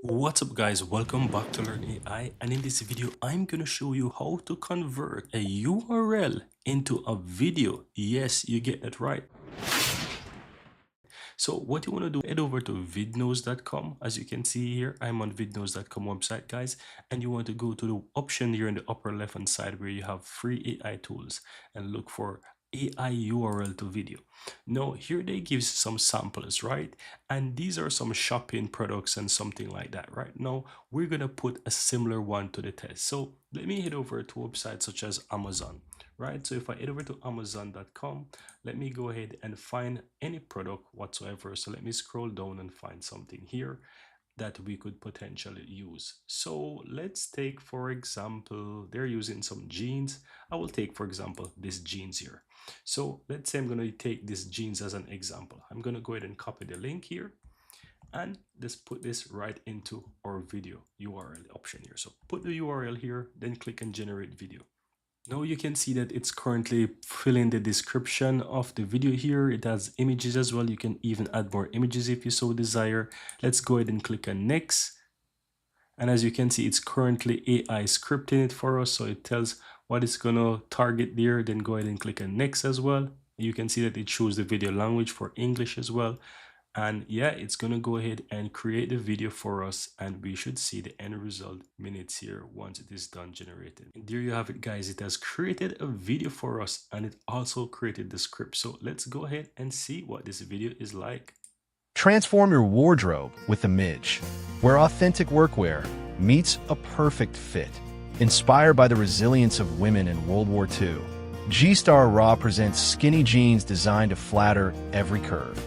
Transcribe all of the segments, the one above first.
What's up guys, welcome back to Learn AI, and in this video I'm going to show you how to convert a URL into a video. Yes, you get that right. So what you want to do, head over to vidnoz.com. As you can see here, I'm on vidnoz.com website guys, and you want to go to the option here in the upper left hand side where you have free AI tools and look for AI URL to video. Now here they give some samples, right? And these are some shopping products and something like that. Right now we're gonna put a similar one to the test. So let me head over to websites such as Amazon, right? So if I head over to amazon.com, let me go ahead and find any product whatsoever. So let me scroll down and find something here that we could potentially use. So let's take, for example, they're using some jeans. I will take, for example, this jeans here. So let's say I'm going to take this jeans as an example. I'm going to go ahead and copy the link here and just put this right into our video URL option here. So put the URL here, then click on generate video. Now you can see that it's currently filling the description of the video here. It has images as well. You can even add more images if you so desire. Let's go ahead and click on next. And as you can see, it's currently AI scripting it for us. So it tells what it's going to target there. Then go ahead and click on next as well. You can see that it shows the video language for English as well. And yeah, it's going to go ahead and create the video for us, and we should see the end result minutes here once it is done generated. And there you have it guys, it has created a video for us, and it also created the script. So let's go ahead and see what this video is like. Transform your wardrobe with the Midge, where authentic workwear meets a perfect fit. Inspired by the resilience of women in World War II, G-Star Raw presents skinny jeans designed to flatter every curve.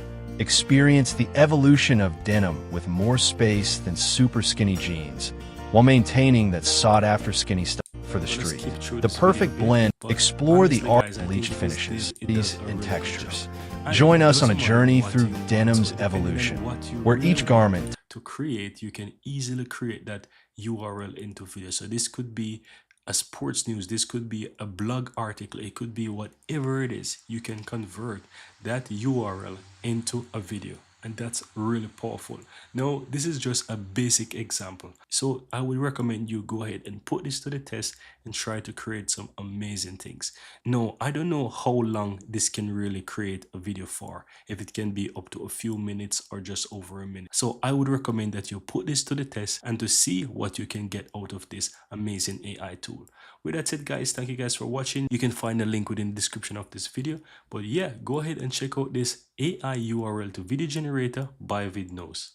Experience the evolution of denim with more space than super skinny jeans, while maintaining that sought-after skinny style for the street. The perfect blend. Explore the art of bleached finishes, and textures. Join us on a journey through denim's evolution, where each garment to create, you can easily create that URL into video. So this could be a sports news, this could be a blog article, it could be whatever it is. You can convert that URL into a video, and that's really powerful. Now this is just a basic example, so I would recommend you go ahead and put this to the test and try to create some amazing things. Now I don't know how long this can really create a video for, if it can be up to a few minutes or just over a minute. So I would recommend that you put this to the test and to see what you can get out of this amazing AI tool. With that said guys, thank you guys for watching. You can find a link within the description of this video, but yeah, go ahead and check out this AI URL to video generator by Vidnoz.